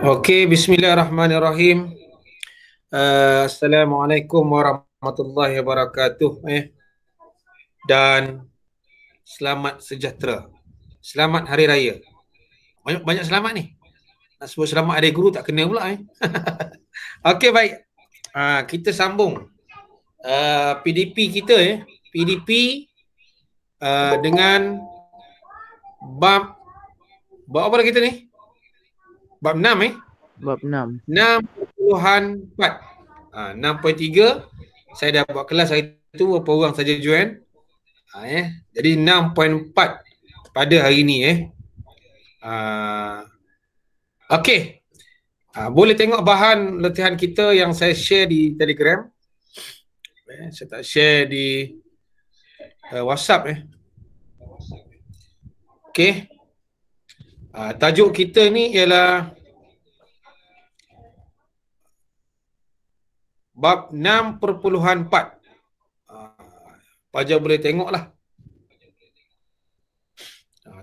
Okey, bismillahirrahmanirrahim. Assalamualaikum warahmatullahi wabarakatuh. Dan selamat sejahtera. Selamat Hari Raya. Banyak selamat ni. Nak sebut selamat Hari Guru tak kena pula. Okey, baik. Kita sambung PDP kita PDP dengan bab apa dah kita ni? Bab 6 Bab 6. 6.4. 6.3 saya dah buat kelas hari tu, berapa orang saja join. Jadi 6.4 pada hari ni Okey. Boleh tengok bahan latihan kita yang saya share di Telegram. Saya tak share di WhatsApp Okey. Tajuk kita ni ialah bab 6.4. Pelajar boleh tengoklah.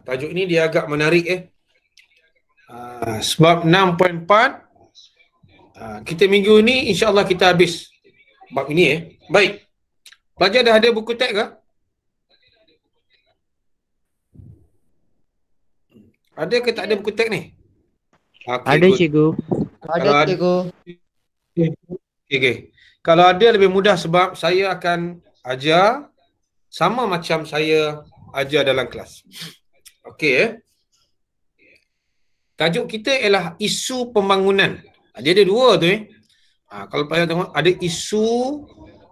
Tajuk ni dia agak menarik sebab 6.4 kita minggu ni insya-Allah kita habis bab ini Baik. Pelajar dah ada buku teks ke? Ada ke tak ada buku teks ni? Okay, ada good. Cikgu. Ada cikgu. Okay. Kalau ada lebih mudah sebab saya akan ajar sama macam saya ajar dalam kelas. Okey. Tajuk kita ialah isu pembangunan. Dia ada dua tu kalau pelajar tengok, ada isu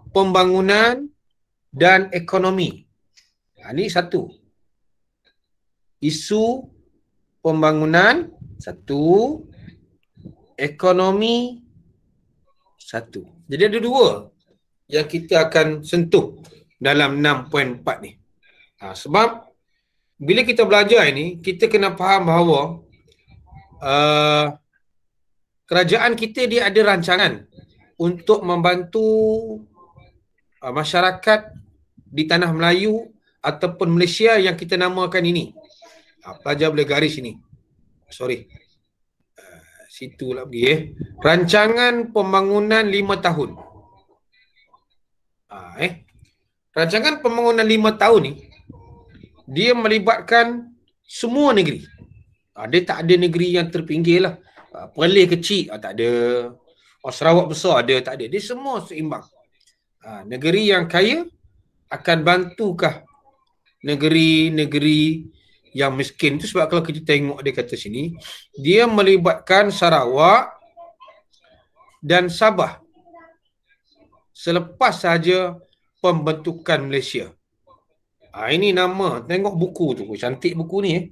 pembangunan dan ekonomi. Ini satu. Isu pembangunan satu, ekonomi satu. Jadi ada dua yang kita akan sentuh dalam 6.4 ni. Sebab bila kita belajar ini, kita kena faham bahawa kerajaan kita dia ada rancangan untuk membantu masyarakat di tanah Melayu ataupun Malaysia yang kita namakan ini. Pelajar boleh garis ini. Sorry. Situ lah pergi Rancangan pembangunan 5 tahun. Rancangan pembangunan 5 tahun ni dia melibatkan semua negeri. Dia tak ada negeri yang terpinggir lah. Perlis kecil tak ada. Sarawak besar ada tak ada. Dia semua seimbang. Negeri yang kaya akan bantukah negeri-negeri yang miskin tu. Sebab kalau kita tengok dia kata sini, dia melibatkan Sarawak dan Sabah selepas saja pembentukan Malaysia. Ini nama, tengok buku tu, cantik buku ni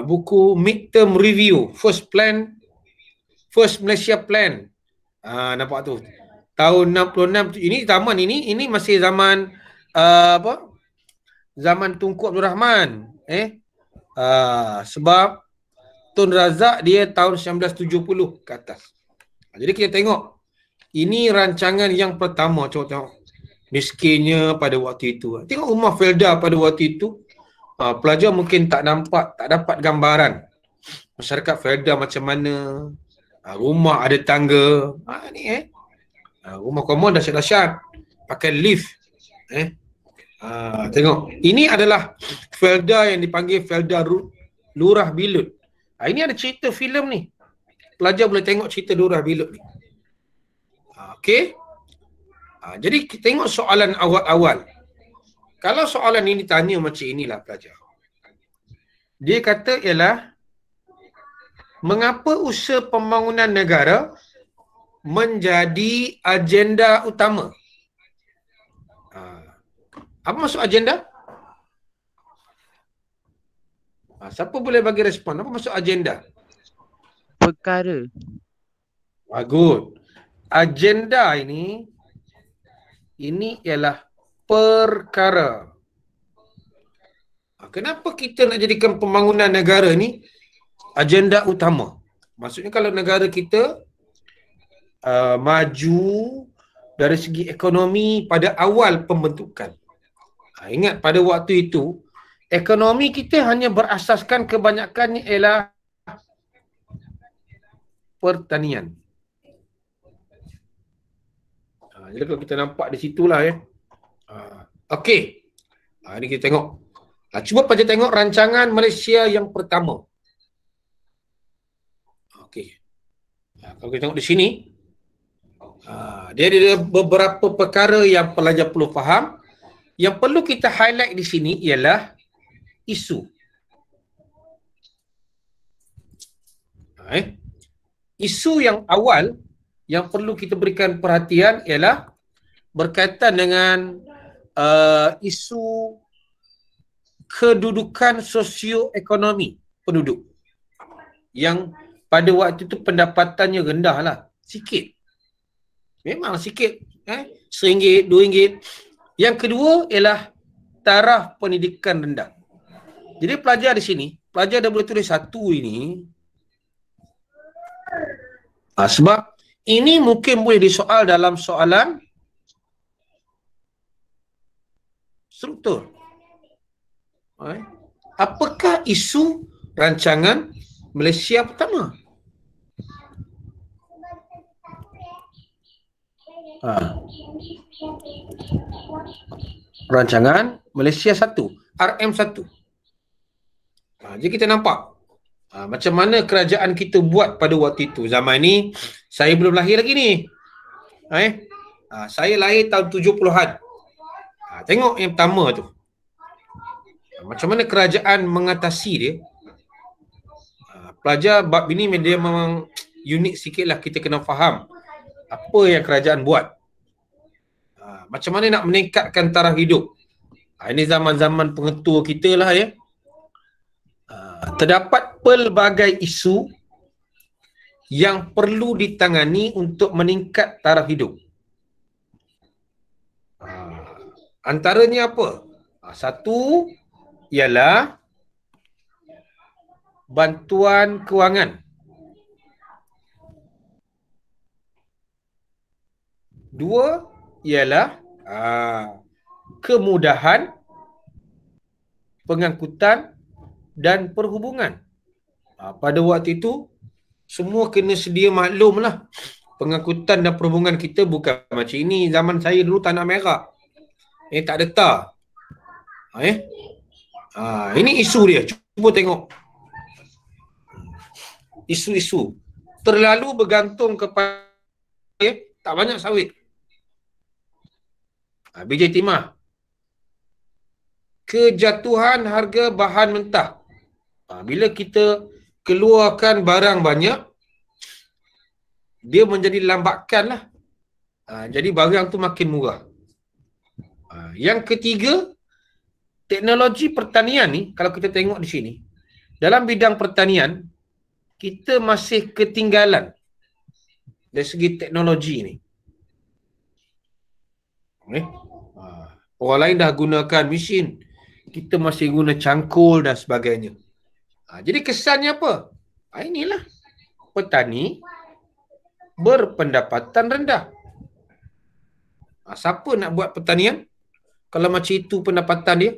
buku Midterm Review, First Malaysia Plan. Nampak tu. Tahun 66 ini zaman ini masih zaman zaman Tunku Abdul Rahman. Sebab Tun Razak dia tahun 1970 ke atas. Jadi kita tengok ini rancangan yang pertama. Cuba tengok miskinnya pada waktu itu. Tengok rumah Felda pada waktu itu. Pelajar mungkin tak dapat gambaran masyarakat Felda macam mana. Rumah ada tangga. Ni rumah komon dahsyat-dahsyat. Pakai lift. Tengok. Ini adalah Felda yang dipanggil Felda Lurah Bilut. Ini ada cerita filem ni. Pelajar boleh tengok cerita Lurah Bilut ni. Okey. Jadi kita tengok soalan awal-awal. Kalau soalan ini tanya macam inilah pelajar. Dia kata ialah mengapa usaha pembangunan negara menjadi agenda utama? Apa maksud agenda? Siapa boleh bagi respon? Apa maksud agenda? Perkara. Good. Agenda ini ialah perkara. Kenapa kita nak jadikan pembangunan negara ni agenda utama? Maksudnya kalau negara kita maju dari segi ekonomi pada awal pembentukan. Ingat pada waktu itu ekonomi kita hanya berasaskan kebanyakannya ialah pertanian. Jadi kalau kita nampak di situlah ya. Okey. Ini kita tengok. Cuba pelajar tengok rancangan Malaysia yang pertama. Okey. Kalau kita tengok di sini, dia ada beberapa perkara yang pelajar perlu faham. Yang perlu kita highlight di sini ialah isu. Isu yang awal yang perlu kita berikan perhatian ialah berkaitan dengan isu kedudukan sosioekonomi penduduk yang pada waktu itu pendapatannya rendah lah, sikit. Memang sikit, RM1, RM2. Yang kedua ialah taraf pendidikan rendah. Jadi pelajar di sini, pelajar dah boleh tulis satu ini. Sebab ini mungkin boleh disoal dalam soalan struktur. Apakah isu rancangan Malaysia pertama? Rancangan Malaysia 1, RM1. Jadi kita nampak macam mana kerajaan kita buat pada waktu itu. Zaman ni saya belum lahir lagi ni. Saya lahir tahun 70-an. Tengok yang pertama tu. Macam mana kerajaan mengatasi dia. Pelajar bab ini dia memang unik sikit lah, kita kena faham apa yang kerajaan buat. Macam mana nak meningkatkan taraf hidup. Ini zaman-zaman pengetua kita lah ya. Terdapat pelbagai isu yang perlu ditangani untuk meningkat taraf hidup. Antaranya apa? Satu ialah bantuan kewangan. Dua ialah kemudahan pengangkutan dan perhubungan. Pada waktu itu semua kena sedia maklum lah. Pengangkutan dan perhubungan kita bukan macam ini. Zaman saya dulu tanah merah. Tak ada tar. Ini isu dia. Cuba tengok. Isu-isu. Terlalu bergantung kepada tak banyak sawit. Bijai timah. Kejatuhan harga bahan mentah. Bila kita keluarkan barang banyak, dia menjadi lambakan lah. Jadi barang tu makin murah. Yang ketiga, teknologi pertanian ni, kalau kita tengok di sini, dalam bidang pertanian, kita masih ketinggalan dari segi teknologi ni. Orang lain dah gunakan mesin, kita masih guna cangkul dan sebagainya. Jadi kesannya apa? Inilah petani berpendapatan rendah. Siapa nak buat pertanian kalau macam itu pendapatan dia?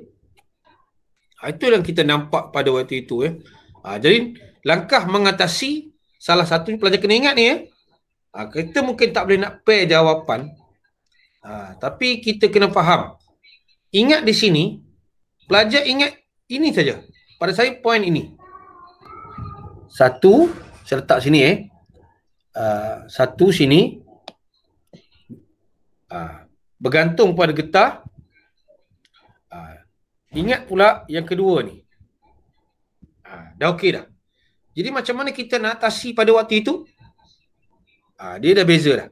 Itu yang kita nampak pada waktu itu. Jadi langkah mengatasi, salah satu pelajar kena ingat ni. Kita mungkin tak boleh nak pair jawapan. Tapi kita kena faham. Ingat di sini, pelajar ingat ini saja. Pada saya poin ini. Satu, saya letak sini satu sini. Bergantung pada getah. Ingat pula yang kedua ni. Dah okey dah. Jadi macam mana kita nak atasi pada waktu itu? Dia dah beza dah.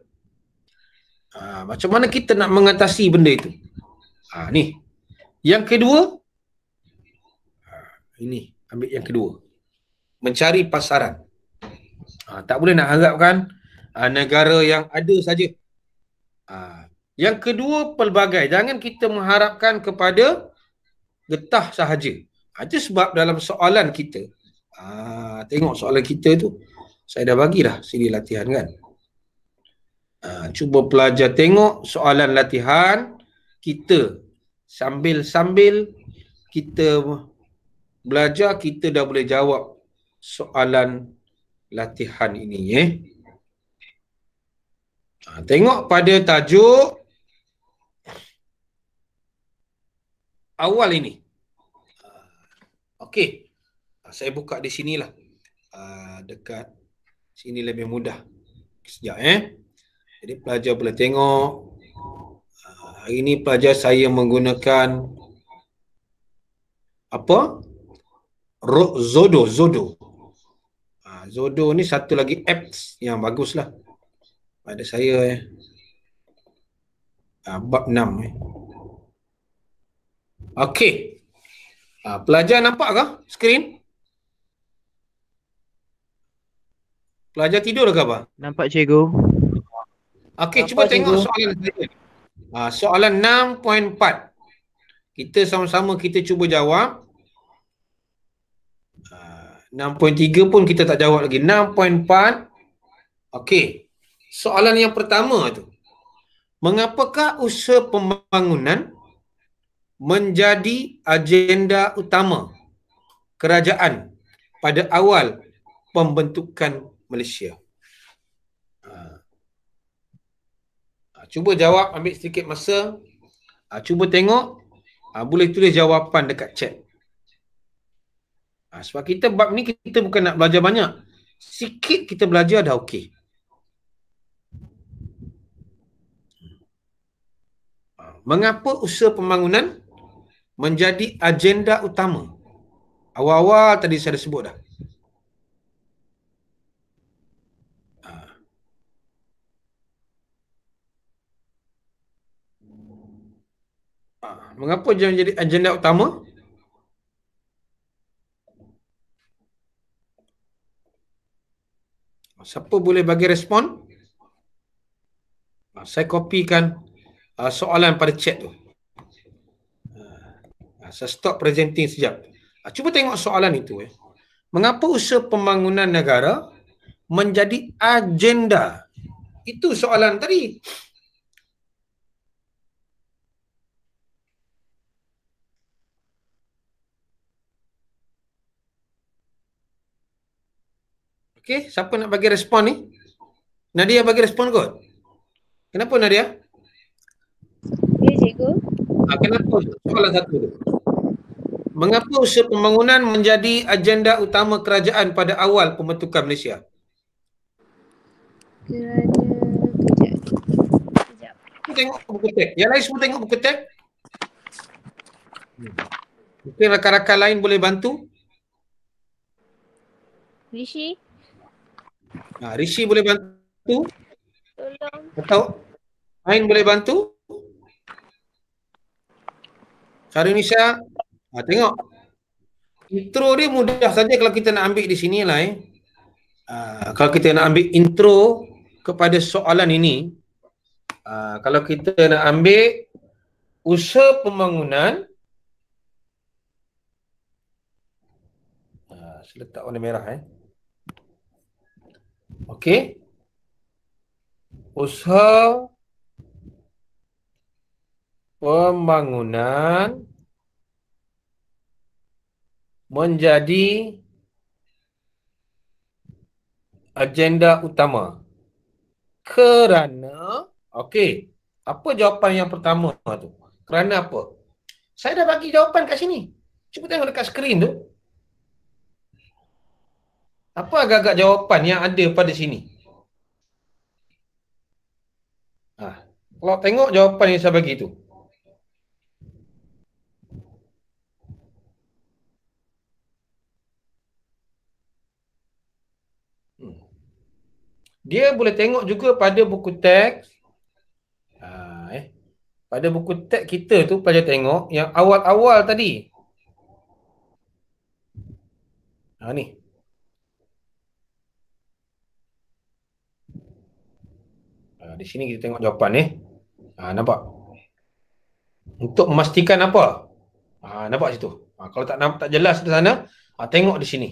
Macam mana kita nak mengatasi benda itu? Ni. Yang kedua, ini ambil yang kedua. Mencari pasaran. Tak boleh nak harapkan negara yang ada saja. Yang kedua, pelbagai. Jangan kita mengharapkan kepada getah sahaja. Itu sebab dalam soalan kita, tengok soalan kita tu, saya dah bagilah siri latihan kan. Cuba pelajar tengok soalan latihan kita. Sambil-sambil kita belajar, kita dah boleh jawab soalan latihan ini tengok pada tajuk awal ini. Okey. Saya buka di sinilah. Dekat sini lebih mudah. Sekejap Jadi pelajar boleh tengok. Hari ini pelajar saya menggunakan apa? Zodo. Zodo ni satu lagi apps yang baguslah pada saya bab 6 Okey. Pelajar nampak ke skrin? Pelajar tidur ke apa? Nampak cikgu. Okey, cuba tengok soalan saya. Soalan 6.4. Kita sama-sama kita cuba jawab. 6.3 pun kita tak jawab lagi. 6.4. Okey. Soalan yang pertama tu. Mengapakah usaha pembangunan menjadi agenda utama kerajaan pada awal pembentukan Malaysia? Cuba jawab, ambil sedikit masa. Cuba tengok. Boleh tulis jawapan dekat chat. Sebab kita bab ni kita bukan nak belajar banyak. Sikit kita belajar dah okey. Mengapa usaha pembangunan menjadi agenda utama? Awal-awal tadi saya dah sebut dah. Mengapa dia menjadi agenda utama? Siapa boleh bagi respon? Saya kopikan soalan pada chat tu. Saya stop presenting sekejap. Cuba tengok soalan itu. Mengapa usaha pembangunan negara menjadi agenda? Itu soalan tadi. Okey, siapa nak bagi respon ni? Nadia bagi respon kot. Kenapa Nadia? Ya, cikgu. Kenapa soalan satu tu? Mengapa usaha pembangunan menjadi agenda utama kerajaan pada awal pembentukan Malaysia? Kejap. Tengok buku teks. Yang lain semua tengok buku teks. Mungkin rakan-rakan lain boleh bantu. Rishi, Rishi boleh bantu. tolong. Atau Ain boleh bantu. Syarunisa. Tengok. Intro dia mudah saja kalau kita nak ambil di sini lah. Kalau kita nak ambil intro kepada soalan ini. Kalau kita nak ambil usaha pembangunan. Saya letak warna merah. Okey. Usaha pembangunan menjadi agenda utama kerana apa jawapan yang pertama tu? Kerana apa? Saya dah bagi jawapan kat sini. Cuba tengok dekat skrin tu. Apa agak-agak jawapan yang ada pada sini? Kalau tengok jawapan yang saya bagi tu. Dia boleh tengok juga pada buku teks. Pada buku teks kita tu pelajar tengok yang awal-awal tadi. Ni. Di sini kita tengok jawapan nampak? Untuk memastikan apa? Nampak situ. Kalau tak jelas di sana, tengok di sini.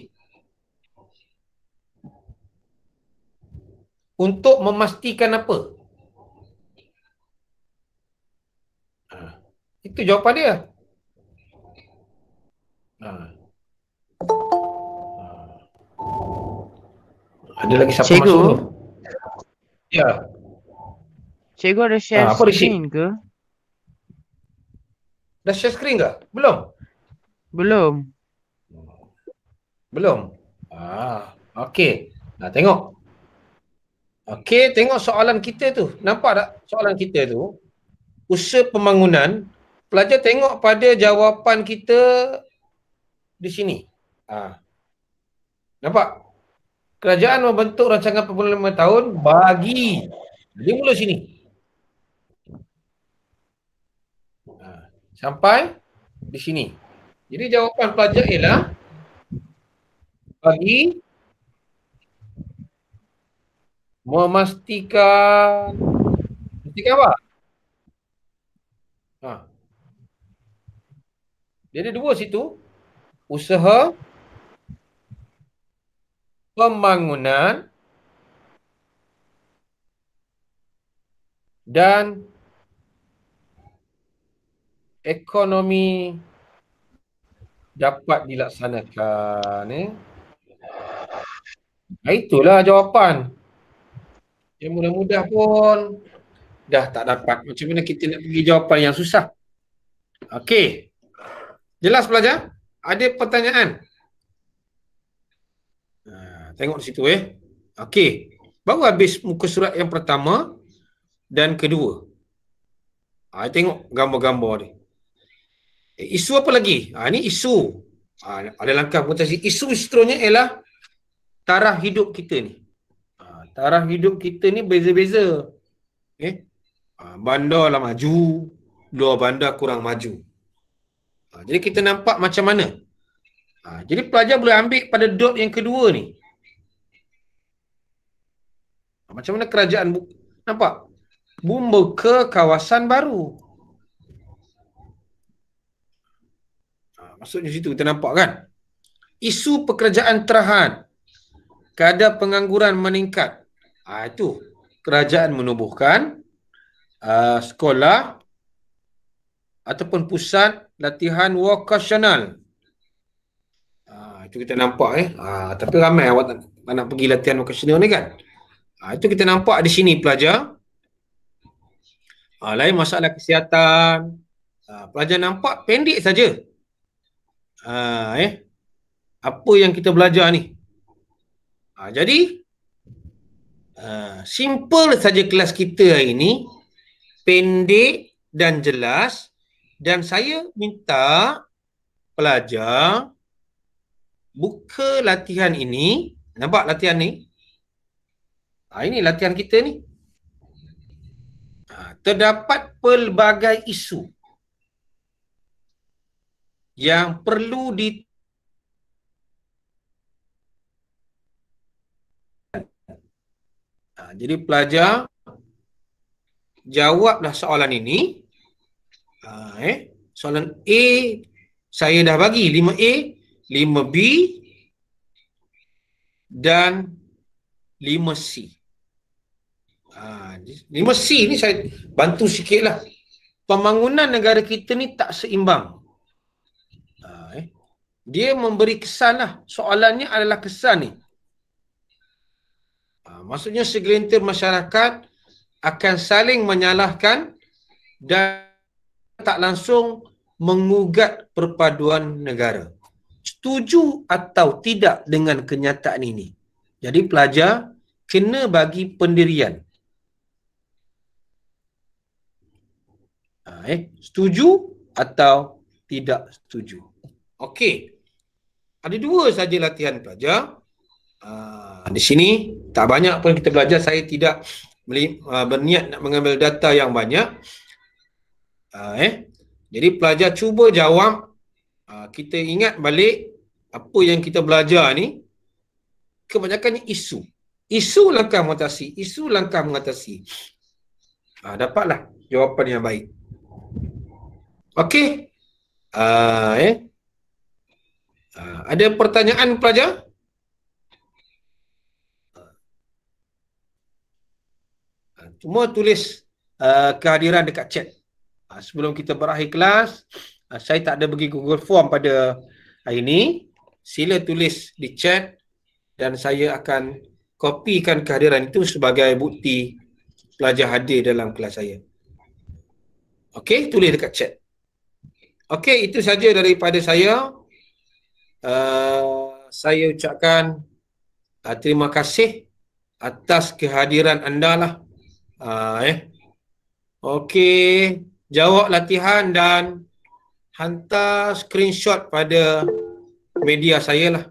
Untuk memastikan apa? Itu jawapan dia. Ada lagi siapa Cikgu. masuk tu? Ya. Cikgu ada share apa Rishi? screen ke? Dah share screen ke? Belum? Belum. Belum. Okey. Tengok. Okey, tengok soalan kita tu. Nampak tak soalan kita tu? Usaha pembangunan. Pelajar tengok pada jawapan kita di sini. Nampak? Kerajaan membentuk rancangan pembangunan 5 tahun bagi. Dia mula sini. Sampai di sini. Jadi jawapan pelajar ialah bagi memastikan apa? Dia ada dua situ. Usaha pembangunan dan ekonomi dapat dilaksanakan. Itulah jawapan. Yang mudah-mudah pun dah tak dapat. Macam mana kita nak pergi jawapan yang susah? Okey. Jelas pelajar? Ada pertanyaan? Tengok di situ Okey. Baru habis muka surat yang pertama dan kedua. Tengok gambar-gambar ni. Isu apa lagi? Ini isu. Ada langkah mutasi. Isu seterusnya ialah taraf hidup kita ni. Taraf hidup kita ni beza-beza. Bandar lah maju, luar bandar kurang maju. Jadi kita nampak macam mana. Jadi pelajar boleh ambil pada dot yang kedua ni. Macam mana kerajaan nampak? Membuka kawasan baru. Maksudnya situ kita nampak kan? Isu pekerjaan terahan. Kadar pengangguran meningkat. Itu. Kerajaan menubuhkan sekolah ataupun pusat latihan vokasional. Itu kita nampak tapi ramai awak nak pergi latihan vokasional ni kan. Itu kita nampak di sini pelajar. Lain masalah kesihatan. Pelajar nampak pendek saja. Apa yang kita belajar ni. Jadi simple saja kelas kita hari ni, pendek dan jelas, dan saya minta pelajar buka latihan ini. Nampak latihan ni? Ini latihan kita ni. Terdapat pelbagai isu yang perlu jadi pelajar jawablah soalan ini. Soalan A saya dah bagi 5A, 5B dan 5C. 5C ni saya bantu sikit lah. Pembangunan negara kita ni tak seimbang. Dia memberi kesan lah. Soalannya adalah kesan ni. Maksudnya segelintir masyarakat akan saling menyalahkan dan tak langsung mengugat perpaduan negara. Setuju atau tidak dengan kenyataan ini? Jadi pelajar kena bagi pendirian. Setuju atau tidak setuju? Okey. Ada dua saja latihan pelajar. Di sini tak banyak pun kita belajar. Saya tidak berniat nak mengambil data yang banyak. Jadi pelajar cuba jawab. Kita ingat balik apa yang kita belajar ni. Kebanyakannya isu. Isu langkah mengatasi. Isu langkah mengatasi. Dapatlah jawapan yang baik. Okey. Ada pertanyaan pelajar? Cuma tulis kehadiran dekat chat. Sebelum kita berakhir kelas, saya tak ada bagi Google Form pada hari ini. Sila tulis di chat dan saya akan kopikan kehadiran itu sebagai bukti pelajar hadir dalam kelas saya. Okey, tulis dekat chat. Okey, itu saja daripada saya. Saya ucapkan terima kasih atas kehadiran anda lah. Okey, jawab latihan dan hantar screenshot pada media saya lah.